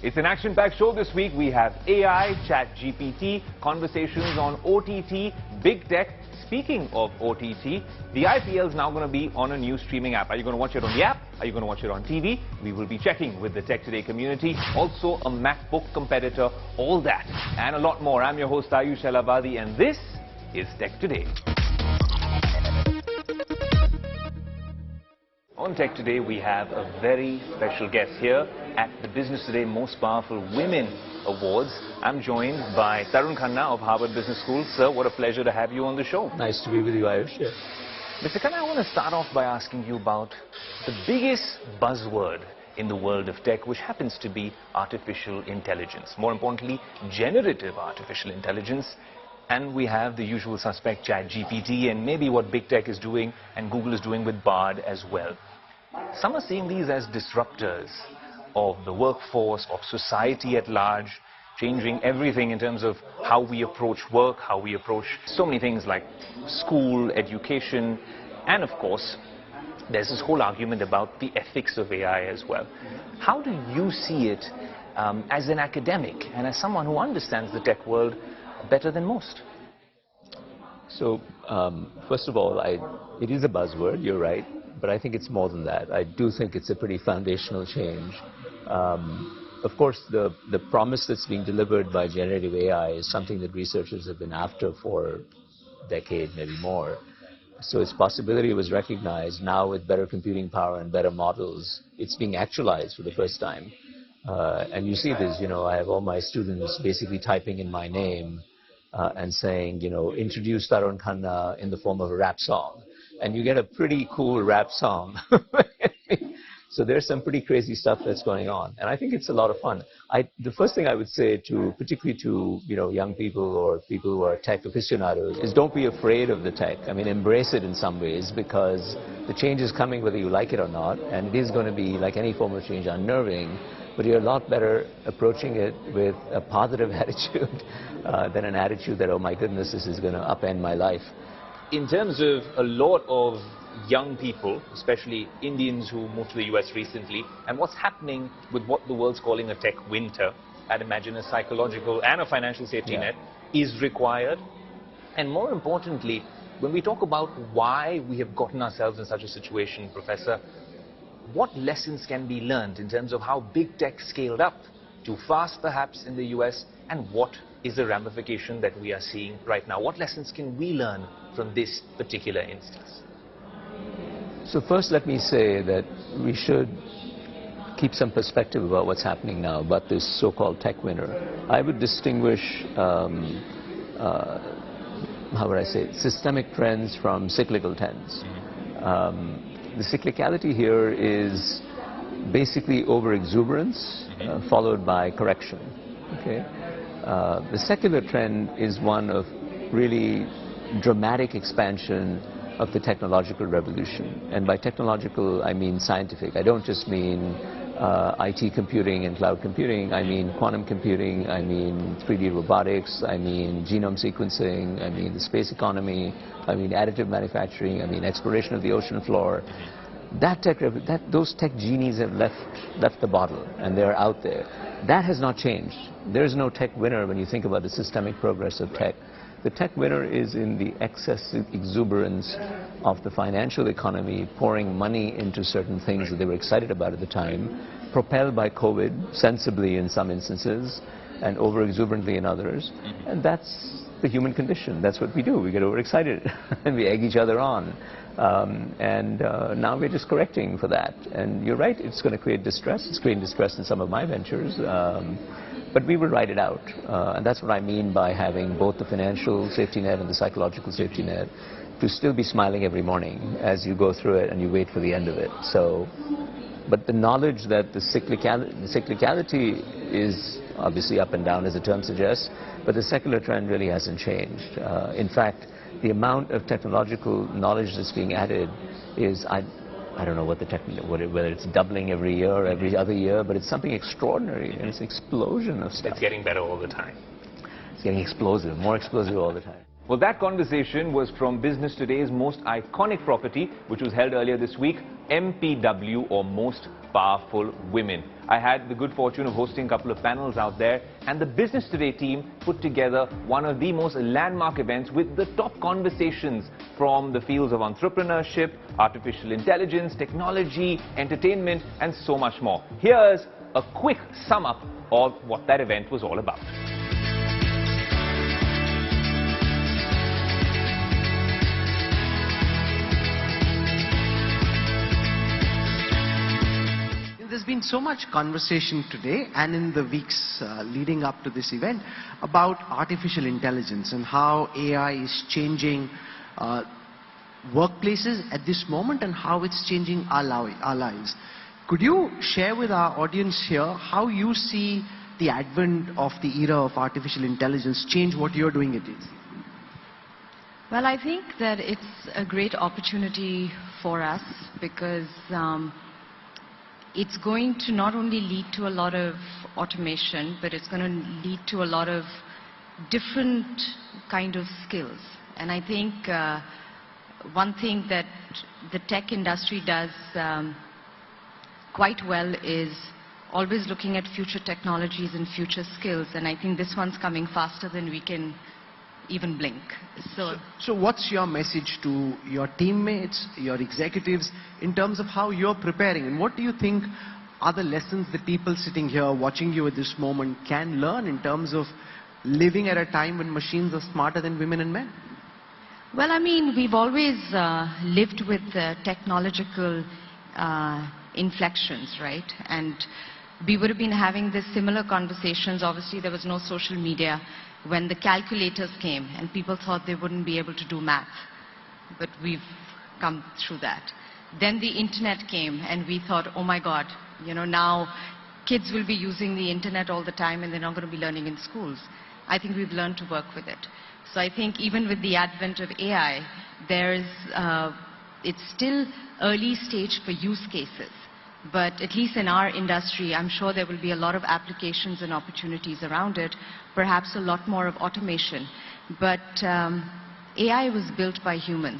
It's an action-packed show this week. We have AI, ChatGPT, conversations on OTT, big tech. Speaking of OTT, the IPL is now going to be on a new streaming app. Are you going to watch it on the app? Are you going to watch it on TV? We will be checking with the Tech Today community. Also, a MacBook competitor, all that and a lot more. I'm your host, Ayush Elavadi, and this is Tech Today. On Tech Today, we have a very special guest here at the Business Today Most Powerful Women Awards. I'm joined by Tarun Khanna of Harvard Business School. Sir, what a pleasure to have you on the show. Nice to be with you, Ayush. Yeah. Mr. Khanna, I want to start off by asking you about the biggest buzzword in the world of tech, which happens to be artificial intelligence. More importantly, generative artificial intelligence. And we have the usual suspect, ChatGPT, and maybe what big tech is doing and Google is doing with Bard as well. Some are seeing these as disruptors of the workforce, of society at large, changing everything in terms of how we approach work, how we approach so many things like school, education, and of course, there's this whole argument about the ethics of AI as well. How do you see it as an academic and as someone who understands the tech world better than most? So, first of all, it is a buzzword, you're right, but I think it's more than that. I do think it's a pretty foundational change. Of course, the promise that's being delivered by generative AI is something that researchers have been after for a decade, maybe more. So its possibility was recognized. Now with better computing power and better models, it's being actualized for the first time. And you see this, I have all my students basically typing in my name and saying, introduce Tarun Khanna in the form of a rap song. And you get a pretty cool rap song. So there's some pretty crazy stuff that's going on. And I think it's a lot of fun. The first thing I would say particularly to, young people or people who are tech aficionados is don't be afraid of the tech. I mean, embrace it in some ways because the change is coming whether you like it or not. And it is going to be, like any form of change, unnerving. But you're a lot better approaching it with a positive attitude than an attitude that, oh my goodness, this is going to upend my life. In terms of a lot of young people, especially Indians who moved to the US recently, and what's happening with what the world's calling a tech winter, I'd imagine a psychological and a financial safety net is required. And more importantly, when we talk about why we have gotten ourselves in such a situation, Professor, what lessons can be learned in terms of how big tech scaled up too fast perhaps in the US, and what is the ramification that we are seeing right now? What lessons can we learn from this particular instance? So first let me say that we should keep some perspective about what's happening now, about this so-called tech winter. I would distinguish, how would I say, systemic trends from cyclical trends. The cyclicality here is basically over-exuberance followed by correction. Okay? The secular trend is one of really dramatic expansion of the technological revolution. And by technological, I mean scientific. I don't just mean IT computing and cloud computing. I mean quantum computing. I mean 3D robotics. I mean genome sequencing. I mean the space economy. I mean additive manufacturing. I mean exploration of the ocean floor. Those tech genies have left the bottle, and they're out there. That has not changed. There's no tech winner when you think about the systemic progress of tech. The tech winner is in the excessive exuberance of the financial economy pouring money into certain things that they were excited about at the time, propelled by COVID, sensibly in some instances, and over-exuberantly in others. And that's the human condition. That's what we do. We get overexcited and we egg each other on. Now we're just correcting for that. And you're right, it's going to create distress. It's creating distress in some of my ventures. But we will ride it out. And that's what I mean by having both the financial safety net and the psychological safety net, to still be smiling every morning as you go through it and you wait for the end of it. But the knowledge that the cyclicality is obviously up and down, as the term suggests, but the secular trend really hasn't changed. In fact, the amount of technological knowledge that's being added is, I don't know whether it's doubling every year or every other year, but it's something extraordinary, and it's an explosion of stuff. It's getting better all the time. It's getting explosive, more explosive all the time. Well, that conversation was from Business Today's most iconic property, which was held earlier this week, MPW, or Most Powerful Women. I had the good fortune of hosting a couple of panels out there, and the Business Today team put together one of the most landmark events with the top conversations from the fields of entrepreneurship, artificial intelligence, technology, entertainment, and so much more. Here's a quick sum up of what that event was all about. There's been so much conversation today and in the weeks leading up to this event about artificial intelligence and how AI is changing workplaces at this moment and how it's changing our lives. Could you share with our audience here how you see the advent of the era of artificial intelligence change what you're doing it is? Well, I think that it's a great opportunity for us because it's going to not only lead to a lot of automation, but it's going to lead to a lot of different kind of skills. And I think one thing that the tech industry does quite well is always looking at future technologies and future skills. And I think this one's coming faster than we can even blink. So what's your message to your teammates, your executives, in terms of how you're preparing? And what do you think are the lessons that people sitting here watching you at this moment can learn in terms of living at a time when machines are smarter than women and men? Well, I mean, we've always lived with technological inflections, right? And we would have been having this similar conversations. Obviously, there was no social media when the calculators came and people thought they wouldn't be able to do math. But we've come through that. Then the internet came and we thought, oh my God, you know, now kids will be using the internet all the time and they're not going to be learning in schools. I think we've learned to work with it. So I think even with the advent of AI, it's still early stage for use cases. But at least in our industry, I'm sure there will be a lot of applications and opportunities around it, perhaps a lot more of automation. But AI was built by humans.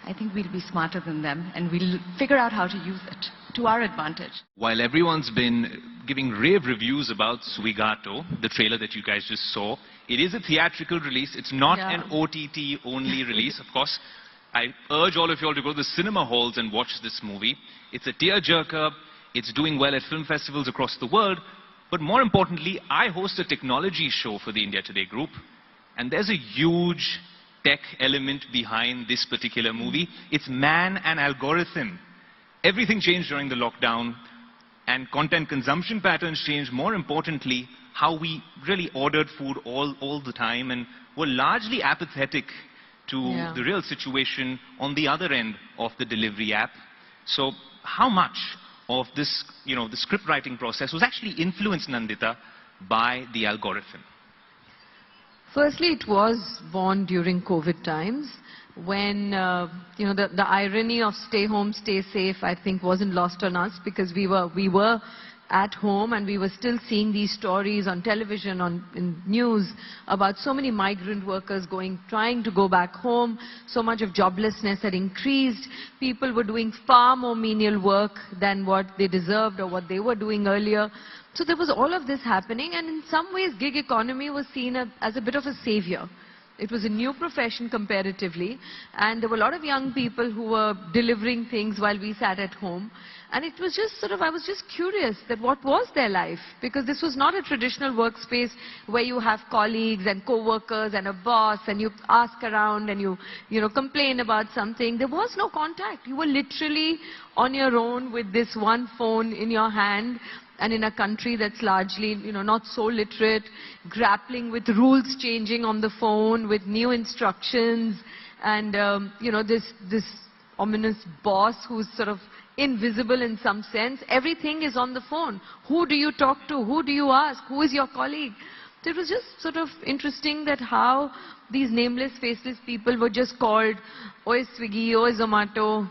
I think we'll be smarter than them, and we'll figure out how to use it to our advantage. While everyone's been giving rave reviews about Swigato, the trailer that you guys just saw, it is a theatrical release. It's not an OTT-only release, of course. I urge all of you all to go to the cinema halls and watch this movie. It's a tearjerker. It's doing well at film festivals across the world. But more importantly, I host a technology show for the India Today group. And there's a huge tech element behind this particular movie. It's man and algorithm. Everything changed during the lockdown. And content consumption patterns changed. More importantly, how we really ordered food all the time and were largely apathetic to the real situation on the other end of the delivery app. So how much of this, the script writing process was actually influenced, Nandita, by the algorithm? Firstly, it was born during COVID times when, the irony of stay home, stay safe, I think wasn't lost on us because we were at home and we were still seeing these stories on television, in news about so many migrant workers trying to go back home. So much of joblessness had increased. People were doing far more menial work than what they deserved or what they were doing earlier. So there was all of this happening, and in some ways gig economy was seen as a bit of a savior. It was a new profession comparatively, and there were a lot of young people who were delivering things while we sat at home. And it was just I was just curious that what was their life? Because this was not a traditional workspace where you have colleagues and co-workers and a boss and you ask around and you complain about something. There was no contact. You were literally on your own with this one phone in your hand, and in a country that's largely, not so literate, grappling with rules changing on the phone, with new instructions, and, this ominous boss who's sort of invisible in some sense. Everything is on the phone. Who do you talk to? Who do you ask? Who is your colleague? So it was just sort of interesting that how these nameless, faceless people were just called, Oi Swiggy, Oi Zomato.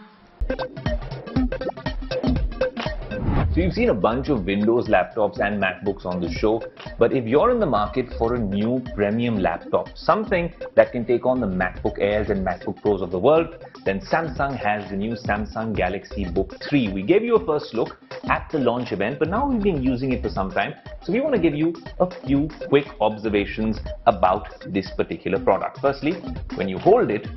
So you've seen a bunch of Windows laptops and MacBooks on the show, but if you're in the market for a new premium laptop, something that can take on the MacBook Airs and MacBook Pros of the world, then Samsung has the new Samsung Galaxy Book 3. We gave you a first look at the launch event, but now we've been using it for some time, so we want to give you a few quick observations about this particular product. Firstly, when you hold it,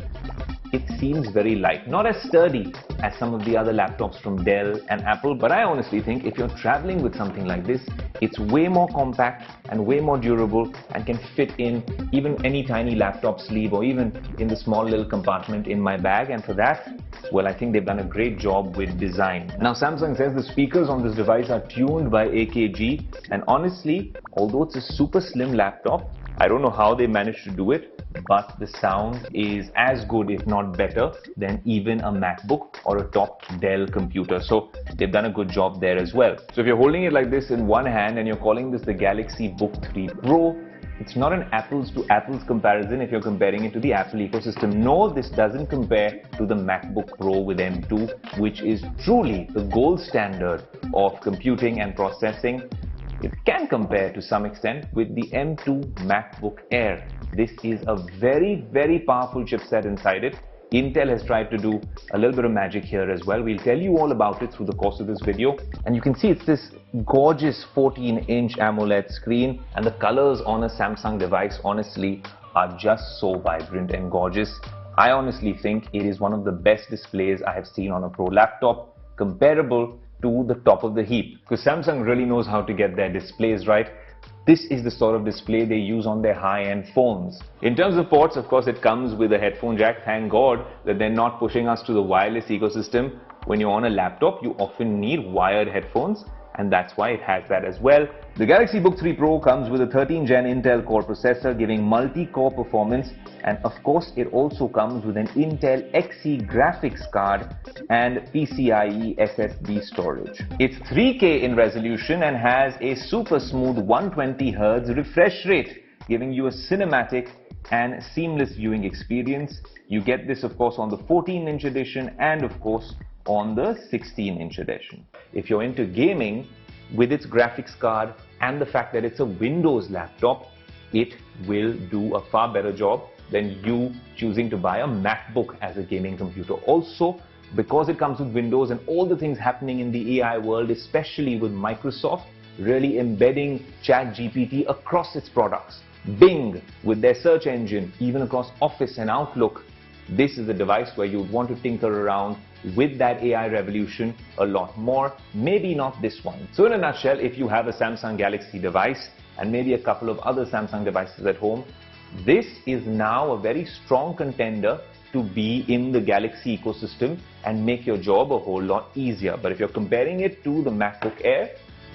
it seems very light, not as sturdy as some of the other laptops from Dell and Apple, but I honestly think if you're traveling with something like this, it's way more compact and way more durable and can fit in even any tiny laptop sleeve or even in the small little compartment in my bag. And for that, well, I think they've done a great job with design. Now, Samsung says the speakers on this device are tuned by AKG, and honestly, although it's a super slim laptop, I don't know how they managed to do it, but the sound is as good, if not better, than even a MacBook or a top Dell computer. So they've done a good job there as well. So if you're holding it like this in one hand and you're calling this the Galaxy Book 3 Pro, it's not an apples to apples comparison if you're comparing it to the Apple ecosystem. No, this doesn't compare to the MacBook Pro with M2, which is truly the gold standard of computing and processing. It can compare to some extent with the M2 MacBook Air. This is a very, very powerful chipset inside it. Intel has tried to do a little bit of magic here as well. We'll tell you all about it through the course of this video. And you can see it's this gorgeous 14-inch AMOLED screen, and the colors on a Samsung device honestly are just so vibrant and gorgeous. I honestly think it is one of the best displays I have seen on a Pro laptop, comparable to the top of the heap, because Samsung really knows how to get their displays right. This is the sort of display they use on their high-end phones. In terms of ports, of course, it comes with a headphone jack. Thank God that they're not pushing us to the wireless ecosystem. When you're on a laptop, you often need wired headphones, and that's why it has that as well. The Galaxy Book 3 Pro comes with a 13th Gen Intel Core processor giving multi-core performance, and of course it also comes with an Intel Xe graphics card and PCIe SSD storage. It's 3K in resolution and has a super smooth 120Hz refresh rate, giving you a cinematic and seamless viewing experience. You get this of course on the 14-inch edition and of course on the 16-inch edition. If you're into gaming, with its graphics card and the fact that it's a Windows laptop, it will do a far better job than you choosing to buy a MacBook as a gaming computer. Also, because it comes with Windows and all the things happening in the AI world, especially with Microsoft really embedding ChatGPT across its products, Bing with their search engine, even across Office and Outlook, this is a device where you would want to tinker around with that AI revolution a lot more, maybe not this one. So in a nutshell, if you have a Samsung Galaxy device and maybe a couple of other Samsung devices at home, this is now a very strong contender to be in the Galaxy ecosystem and make your job a whole lot easier. But if you're comparing it to the MacBook Air,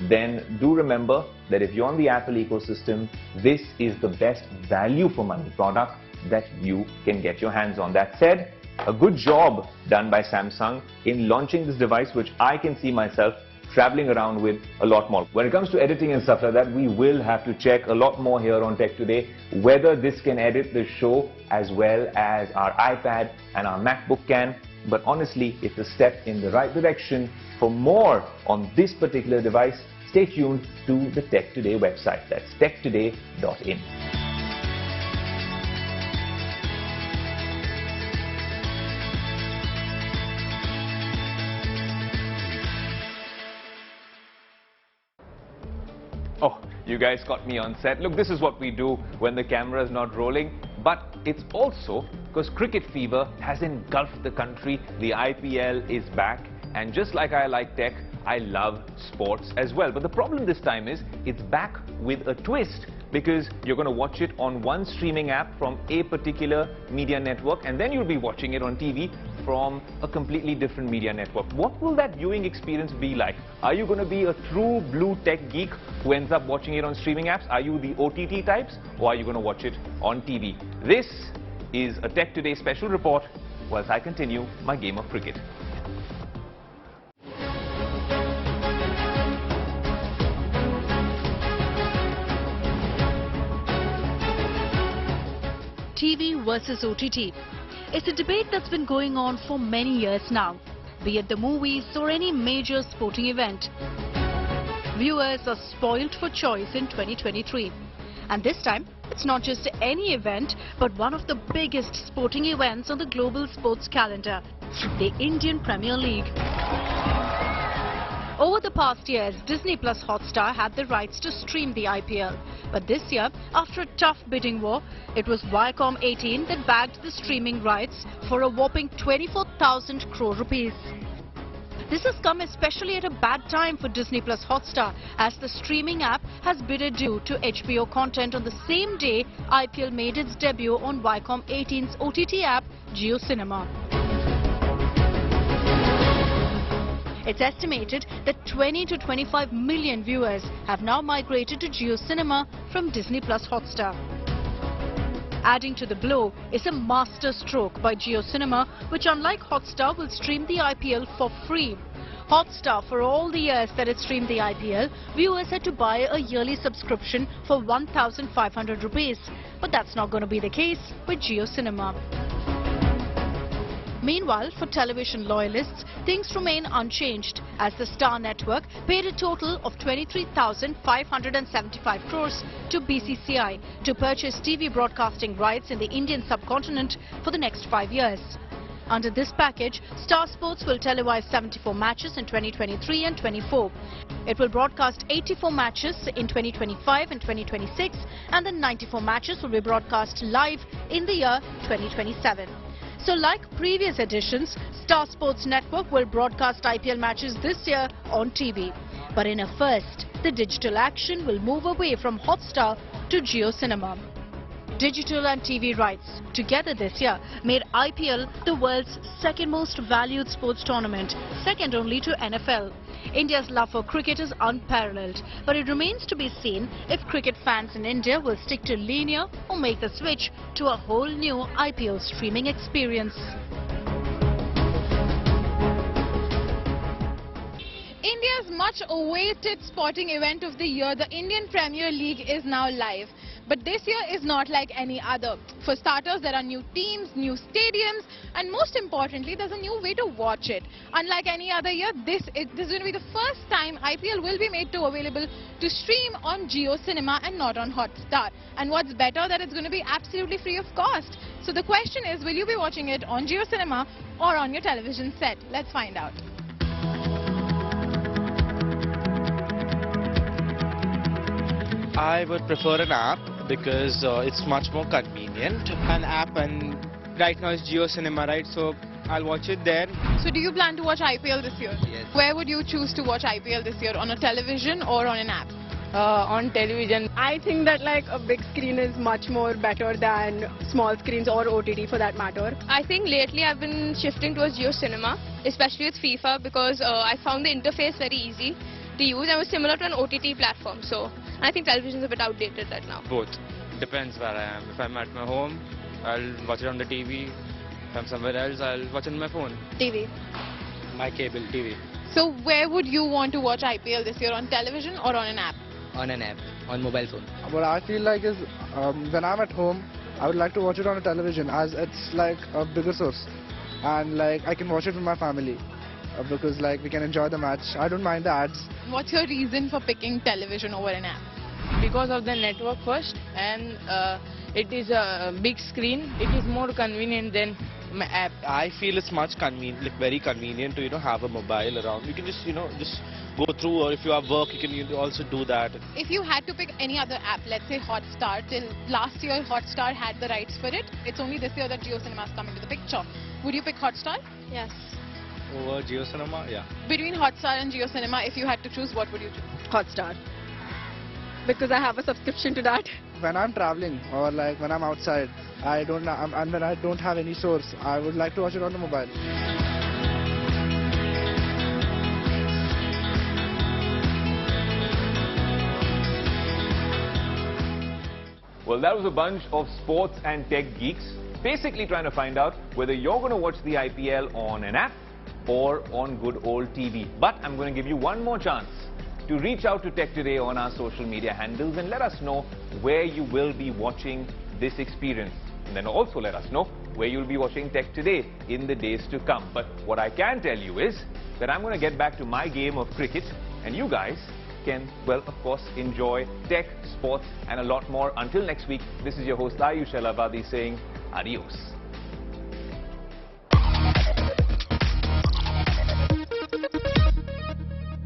then do remember that if you're on the Apple ecosystem, this is the best value for money product that you can get your hands on. That said, a good job done by Samsung in launching this device, which I can see myself traveling around with a lot more. When it comes to editing and stuff like that, we will have to check a lot more here on Tech Today, whether this can edit the show as well as our iPad and our MacBook can. But honestly, it's a step in the right direction. For more on this particular device, stay tuned to the Tech Today website. That's techtoday.in. Oh, you guys got me on set. Look, this is what we do when the camera is not rolling. But it's also because cricket fever has engulfed the country. The IPL is back. And just like I like tech, I love sports as well. But the problem this time is it's back with a twist, because you're going to watch it on one streaming app from a particular media network, and then you'll be watching it on TV from a completely different media network. What will that viewing experience be like? Are you going to be a true blue tech geek who ends up watching it on streaming apps? Are you the OTT types, or are you going to watch it on TV? This is a Tech Today special report whilst I continue my game of cricket. TV versus OTT. It's a debate that's been going on for many years now. be it the movies or any major sporting event. Viewers are spoilt for choice in 2023. And this time, it's not just any event, but one of the biggest sporting events on the global sports calendar, the Indian Premier League. Over the past years, Disney Plus Hotstar had the rights to stream the IPL. But this year, after a tough bidding war, it was Viacom 18 that bagged the streaming rights for a whopping 24,000 crore rupees. This has come especially at a bad time for Disney Plus Hotstar, as the streaming app has bidded due to HBO content on the same day IPL made its debut on Viacom 18's OTT app, Jio Cinema. It's estimated that 20 to 25 million viewers have now migrated to Jio Cinema from Disney Plus Hotstar. Adding to the blow is a master stroke by Jio Cinema, which unlike Hotstar will stream the IPL for free. Hotstar, for all the years that it streamed the IPL, viewers had to buy a yearly subscription for 1,500 rupees. But that's not going to be the case with Jio Cinema. Meanwhile, for television loyalists, things remain unchanged, as the Star Network paid a total of 23,575 crores to BCCI to purchase TV broadcasting rights in the Indian subcontinent for the next 5 years. Under this package, Star Sports will televise 74 matches in 2023 and 24. It will broadcast 84 matches in 2025 and 2026, and the 94 matches will be broadcast live in the year 2027. So like previous editions, Star Sports Network will broadcast IPL matches this year on TV. But in a first, the digital action will move away from Hotstar to Jio Cinema. Digital and TV rights together this year made IPL the world's second most valued sports tournament, second only to NFL. India's love for cricket is unparalleled, but it remains to be seen if cricket fans in India will stick to linear or make the switch to a whole new IPL streaming experience. India's much awaited sporting event of the year, the Indian Premier League, is now live. But this year is not like any other. For starters, there are new teams, new stadiums, and most importantly, there's a new way to watch it. Unlike any other year, this is going to be the first time IPL will be made available to stream on Jio Cinema and not on Hotstar. And what's better, that it's going to be absolutely free of cost. So the question is, will you be watching it on Jio Cinema or on your television set? Let's find out. I would prefer an app because it's much more convenient. An app, and right now it's Jio Cinema, right? So I'll watch it there. So do you plan to watch IPL this year? Yes. Where would you choose to watch IPL this year? On a television or on an app? On television. I think that like a big screen is much more better than small screens or OTT for that matter. I think lately I've been shifting towards Jio Cinema, especially with FIFA, because I found the interface very easy to use and was similar to an OTT platform. So I think television is a bit outdated right now. Both. Depends where I am. If I'm at my home, I'll watch it on the TV. If I'm somewhere else, I'll watch it on my phone. TV. My cable TV. So where would you want to watch IPL this year? On television or on an app? On an app, on mobile phone. What I feel like is when I'm at home, I would like to watch it on a television, as it's like a bigger source, and like I can watch it with my family because like we can enjoy the match. I don't mind the ads. What's your reason for picking television over an app? Because of the network first, and it is a big screen. It is more convenient than my app. I feel it's much convenient, like very convenient to have a mobile around. You can just just go through, or if you have work, you can also do that. If you had to pick any other app, let's say Hotstar, till last year Hotstar had the rights for it. It's only this year that Jio Cinema has come into the picture. Would you pick Hotstar? Yes. Over Jio Cinema, yeah. Between Hotstar and Jio Cinema, if you had to choose, what would you choose? Hotstar. Because I have a subscription to that. When I'm traveling or like when I'm outside, and when I don't have any source, I would like to watch it on the mobile. Well, that was a bunch of sports and tech geeks basically trying to find out whether you're going to watch the IPL on an app or on good old TV. But I'm going to give you one more chance to reach out to Tech Today on our social media handles and let us know where you will be watching this experience. And then also let us know where you'll be watching Tech Today in the days to come. But what I can tell you is that I'm going to get back to my game of cricket, and you guys can, well, of course, enjoy tech, sports, and a lot more. Until next week, this is your host, Ayush Elavadi, saying adios.